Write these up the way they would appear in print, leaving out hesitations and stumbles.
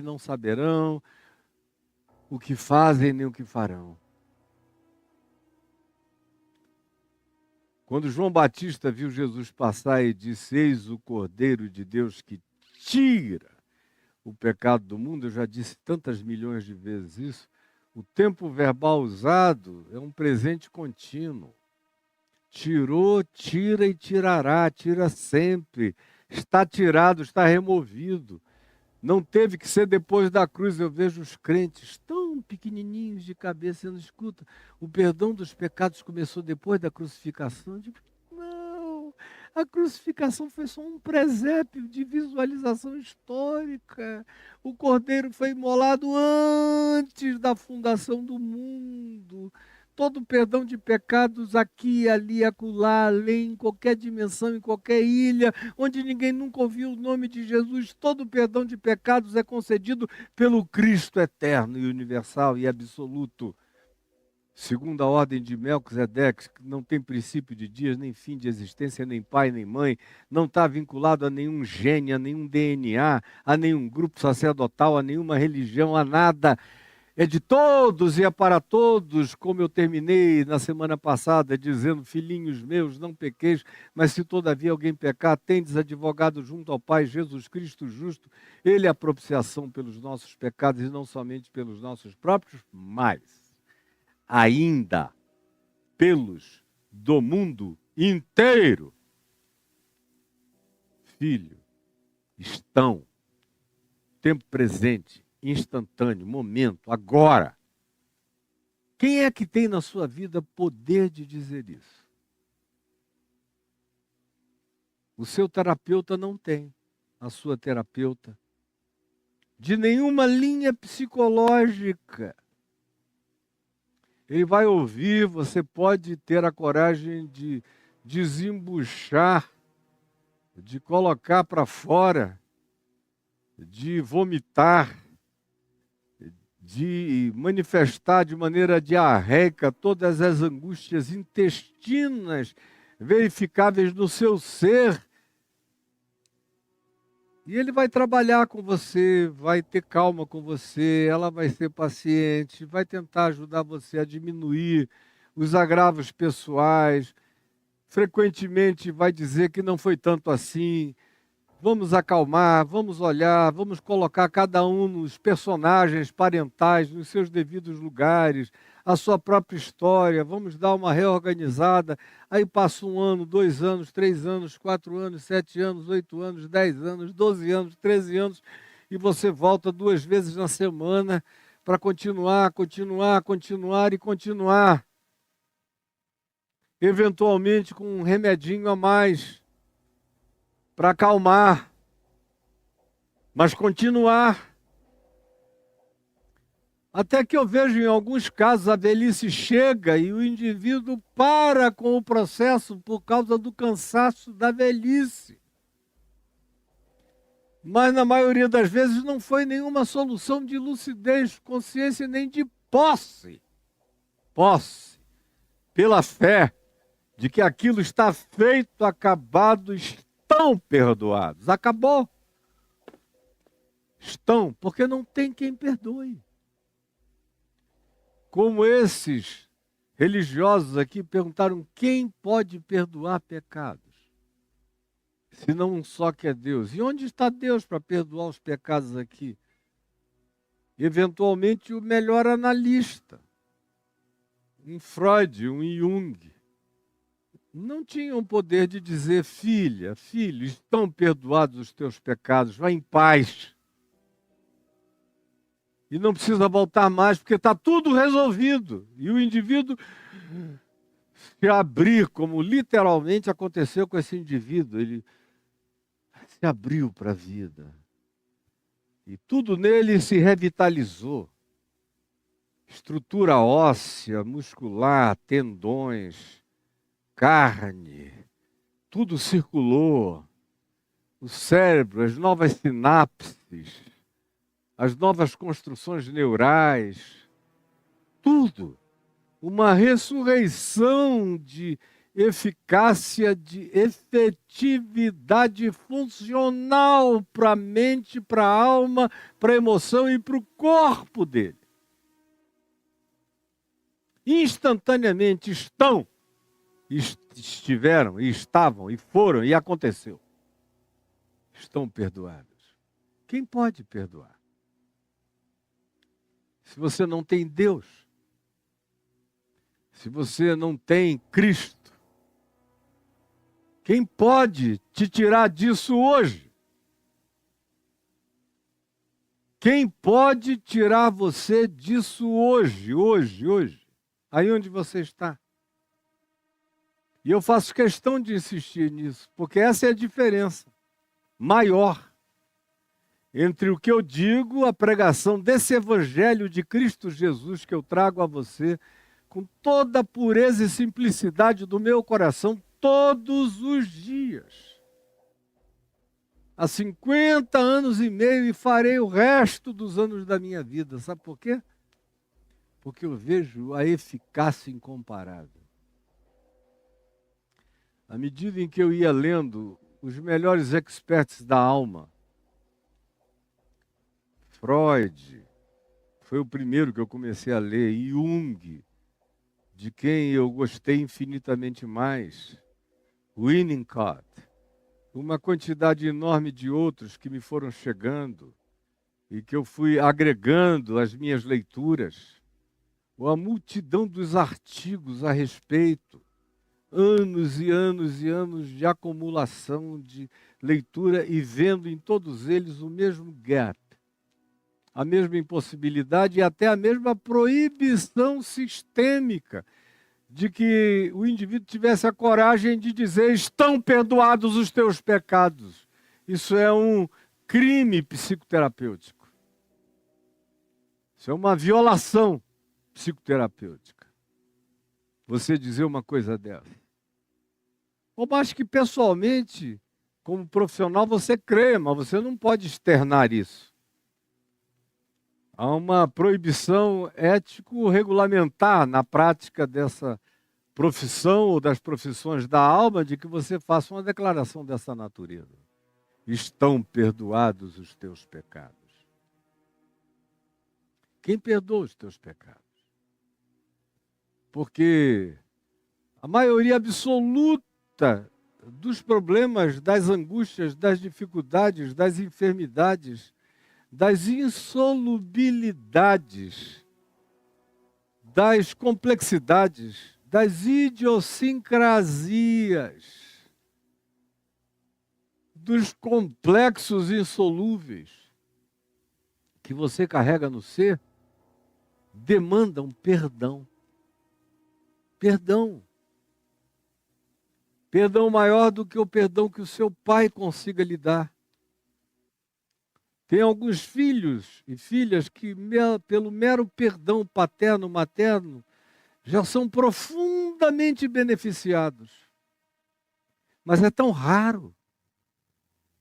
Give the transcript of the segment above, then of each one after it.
não saberão o que fazem nem o que farão. Quando João Batista viu Jesus passar e disse: eis o Cordeiro de Deus que tira o pecado do mundo, eu já disse tantas milhões de vezes isso, o tempo verbal usado é um presente contínuo. Tirou, tira e tirará, tira sempre. Está tirado, está removido. Não teve que ser depois da cruz. Eu vejo os crentes tão pequenininhos de cabeça e não escuta. O perdão dos pecados começou depois da crucificação. Eu digo, não, a crucificação foi só um presépio de visualização histórica. O Cordeiro foi imolado antes da fundação do mundo. Todo o perdão de pecados aqui, ali, acolá, além, em qualquer dimensão, em qualquer ilha, onde ninguém nunca ouviu o nome de Jesus, todo o perdão de pecados é concedido pelo Cristo eterno e universal e absoluto. Segundo a ordem de Melquisedeque, que não tem princípio de dias, nem fim de existência, nem pai, nem mãe, não está vinculado a nenhum gene, a nenhum DNA, a nenhum grupo sacerdotal, a nenhuma religião, a nada. É de todos e é para todos, como eu terminei na semana passada, dizendo, filhinhos meus, não pequeis, mas se todavia alguém pecar, tendes advogado junto ao Pai, Jesus Cristo justo, ele é a propiciação pelos nossos pecados e não somente pelos nossos próprios, mas ainda pelos do mundo inteiro. Filho, estão, tempo presente, instantâneo, momento, agora. Quem é que tem na sua vida poder de dizer isso? O seu terapeuta não tem, a sua terapeuta. De nenhuma linha psicológica. Ele vai ouvir, você pode ter a coragem de desembuchar, de colocar para fora, de vomitar, de manifestar de maneira diarreica todas as angústias intestinas verificáveis no seu ser. E ele vai trabalhar com você, vai ter calma com você, ela vai ser paciente, vai tentar ajudar você a diminuir os agravos pessoais. Frequentemente vai dizer que não foi tanto assim. Vamos acalmar, vamos olhar, vamos colocar cada um nos personagens parentais, nos seus devidos lugares, a sua própria história, vamos dar uma reorganizada. Aí passa 1 ano, 2 anos, 3 anos, 4 anos, 7 anos, 8 anos, 10 anos, 12 anos, 13 anos, e você volta 2 vezes na semana para continuar. Eventualmente com um remedinho a mais, para acalmar, mas continuar. Até que eu vejo em alguns casos a velhice chega e o indivíduo para com o processo por causa do cansaço da velhice. Mas na maioria das vezes não foi nenhuma solução de lucidez, consciência nem de posse. Posse, pela fé de que aquilo está feito, acabado, estão perdoados. Acabou. Estão, porque não tem quem perdoe. Como esses religiosos aqui perguntaram, quem pode perdoar pecados? Se não um só que é Deus. E onde está Deus para perdoar os pecados aqui? Eventualmente o melhor analista, um Freud, um Jung, não tinham o poder de dizer, filha, filho, estão perdoados os teus pecados, vá em paz. E não precisa voltar mais, porque está tudo resolvido. E o indivíduo se abrir, como literalmente aconteceu com esse indivíduo, ele se abriu para a vida. E tudo nele se revitalizou. Estrutura óssea, muscular, tendões, carne, tudo circulou. O cérebro, as novas sinapses, as novas construções neurais, tudo. Uma ressurreição de eficácia, de efetividade funcional para a mente, para a alma, para a emoção e para o corpo dele. Instantaneamente estiveram, e estavam, e foram, e aconteceu. Estão perdoados. Quem pode perdoar? Se você não tem Deus, se você não tem Cristo, quem pode te tirar disso hoje? Quem pode tirar você disso hoje? Aí onde você está? E eu faço questão de insistir nisso, porque essa é a diferença maior entre o que eu digo, a pregação desse Evangelho de Cristo Jesus que eu trago a você, com toda a pureza e simplicidade do meu coração, todos os dias. Há 50 anos e meio e farei o resto dos anos da minha vida. Sabe por quê? Porque eu vejo a eficácia incomparável. À medida em que eu ia lendo os melhores experts da alma, Freud foi o primeiro que eu comecei a ler, Jung, de quem eu gostei infinitamente mais, Winnicott, uma quantidade enorme de outros que me foram chegando e que eu fui agregando às minhas leituras, ou a multidão dos artigos a respeito, anos e anos e anos de acumulação de leitura e vendo em todos eles o mesmo gap, a mesma impossibilidade e até a mesma proibição sistêmica de que o indivíduo tivesse a coragem de dizer: estão perdoados os teus pecados. Isso é um crime psicoterapêutico. Isso é uma violação psicoterapêutica. Você dizer uma coisa dessa. Ou mais que pessoalmente, como profissional, você crê, mas você não pode externar isso. Há uma proibição ético-regulamentar na prática dessa profissão ou das profissões da alma de que você faça uma declaração dessa natureza. Estão perdoados os teus pecados. Quem perdoa os teus pecados? Porque a maioria absoluta dos problemas, das angústias, das dificuldades, das enfermidades, das insolubilidades, das complexidades, das idiosincrasias, dos complexos insolúveis que você carrega no ser, demandam perdão. Perdão. Perdão maior do que o perdão que o seu pai consiga lhe dar. Tem alguns filhos e filhas que, pelo mero perdão paterno, materno, já são profundamente beneficiados. Mas é tão raro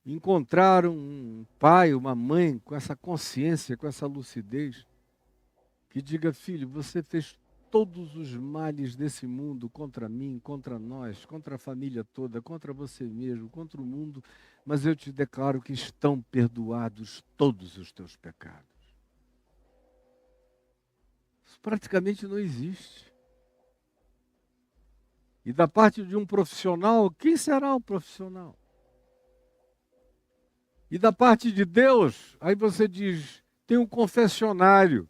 encontrar um pai, uma mãe com essa consciência, com essa lucidez, que diga: filho, você fez todos os males desse mundo contra mim, contra nós, contra a família toda, contra você mesmo, contra o mundo, mas eu te declaro que estão perdoados todos os teus pecados. Isso praticamente não existe. E da parte de um profissional, quem será o profissional? E da parte de Deus, aí você diz, tem um confessionário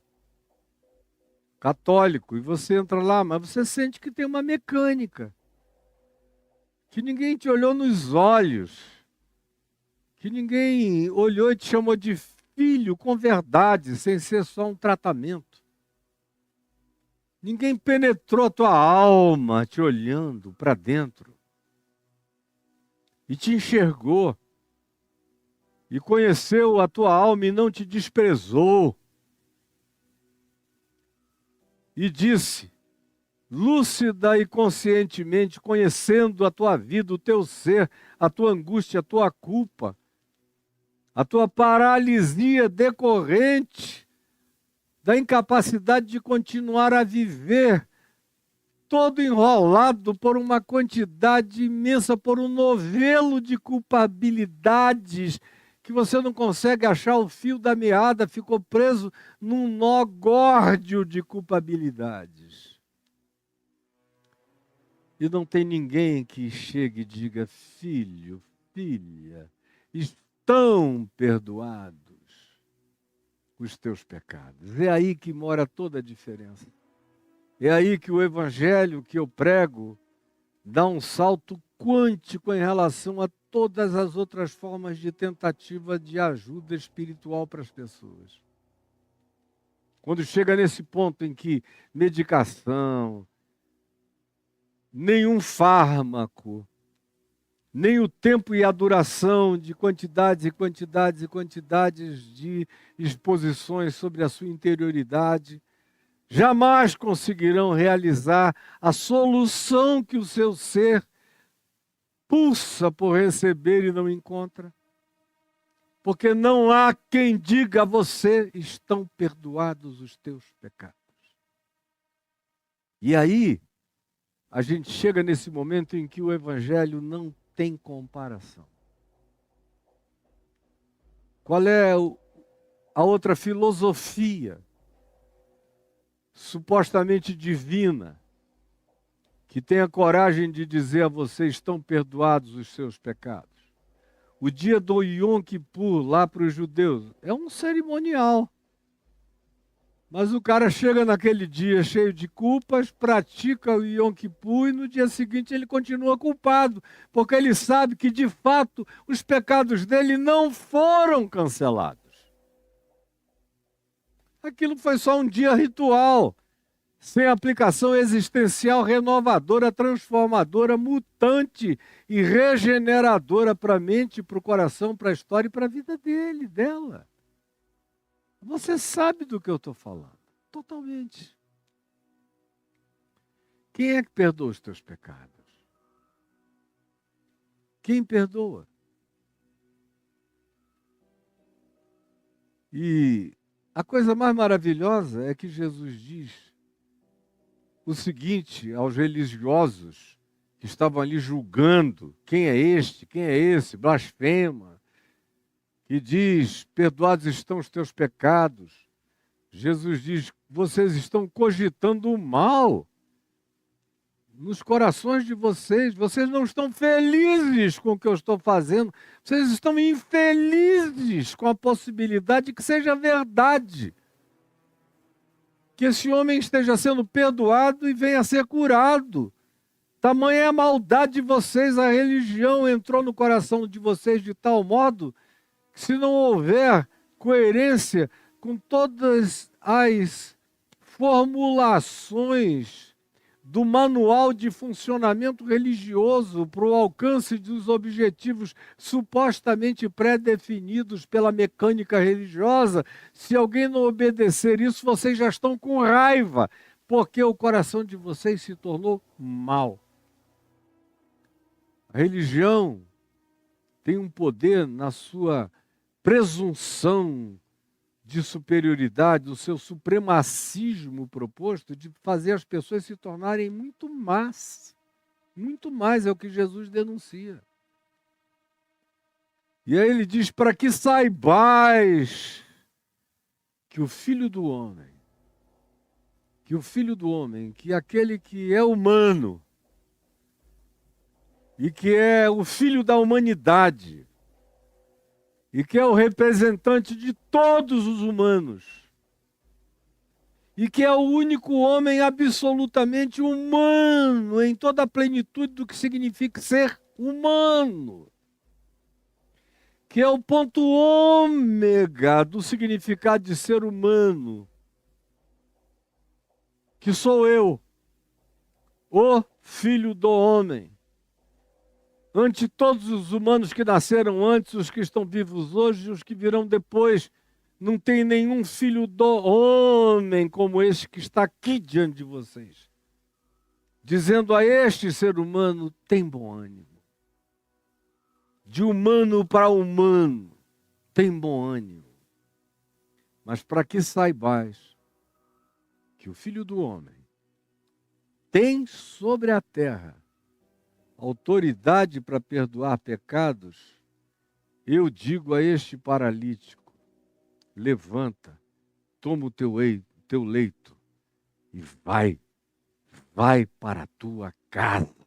católico, e você entra lá, mas você sente que tem uma mecânica, que ninguém te olhou nos olhos, que ninguém olhou e te chamou de filho com verdade, sem ser só um tratamento. Ninguém penetrou a tua alma te olhando para dentro e te enxergou e conheceu a tua alma e não te desprezou. E disse, lúcida e conscientemente, conhecendo a tua vida, o teu ser, a tua angústia, a tua culpa, a tua paralisia decorrente da incapacidade de continuar a viver todo enrolado por uma quantidade imensa, por um novelo de culpabilidades, que você não consegue achar o fio da meada, ficou preso num nó górdio de culpabilidades. E não tem ninguém que chegue e diga: filho, filha, estão perdoados os teus pecados. É aí que mora toda a diferença. É aí que o evangelho que eu prego dá um salto quântico em relação a todas as outras formas de tentativa de ajuda espiritual para as pessoas. Quando chega nesse ponto em que medicação, nenhum fármaco, nem o tempo e a duração de quantidades e quantidades e quantidades de exposições sobre a sua interioridade jamais conseguirão realizar a solução que o seu ser pulsa por receber e não encontra. Porque não há quem diga a você: estão perdoados os teus pecados. E aí, a gente chega nesse momento em que o evangelho não tem comparação. Qual é a outra filosofia supostamente divina que tem a coragem de dizer a você: estão perdoados os seus pecados? O dia do Yom Kippur, lá para os judeus, é um cerimonial. Mas o cara chega naquele dia cheio de culpas, pratica o Yom Kippur e no dia seguinte ele continua culpado, porque ele sabe que de fato os pecados dele não foram cancelados. Aquilo foi só um dia ritual, sem aplicação existencial renovadora, transformadora, mutante e regeneradora para a mente, para o coração, para a história e para a vida dele, dela. Você sabe do que eu estou falando, totalmente. Quem é que perdoa os teus pecados? Quem perdoa? E a coisa mais maravilhosa é que Jesus diz o seguinte aos religiosos que estavam ali julgando: quem é este, quem é esse, blasfema, que diz: perdoados estão os teus pecados. Jesus diz: vocês estão cogitando o mal nos corações de vocês, vocês não estão felizes com o que eu estou fazendo, vocês estão infelizes com a possibilidade de que seja verdade, que esse homem esteja sendo perdoado e venha a ser curado. Tamanha é a maldade de vocês, a religião entrou no coração de vocês de tal modo que, se não houver coerência com todas as formulações do manual de funcionamento religioso para o alcance dos objetivos supostamente pré-definidos pela mecânica religiosa, se alguém não obedecer isso, vocês já estão com raiva, porque o coração de vocês se tornou mau. A religião tem um poder na sua presunção de superioridade, do seu supremacismo proposto, de fazer as pessoas se tornarem muito más. Muito mais é o que Jesus denuncia. E aí ele diz: para que saibais que o Filho do Homem, que é aquele que é humano, e que é o Filho da humanidade, e que é o representante de todos os humanos, e que é o único homem absolutamente humano, em toda a plenitude do que significa ser humano, que é o ponto ômega do significado de ser humano, que sou eu, o Filho do Homem. Ante todos os humanos que nasceram antes, os que estão vivos hoje e os que virão depois, não tem nenhum filho do homem como este que está aqui diante de vocês, dizendo a este ser humano: tem bom ânimo. De humano para humano, tem bom ânimo. Mas para que saibais que o Filho do Homem tem sobre a terra autoridade para perdoar pecados, eu digo a este paralítico: levanta, toma o teu leito e vai para a tua casa.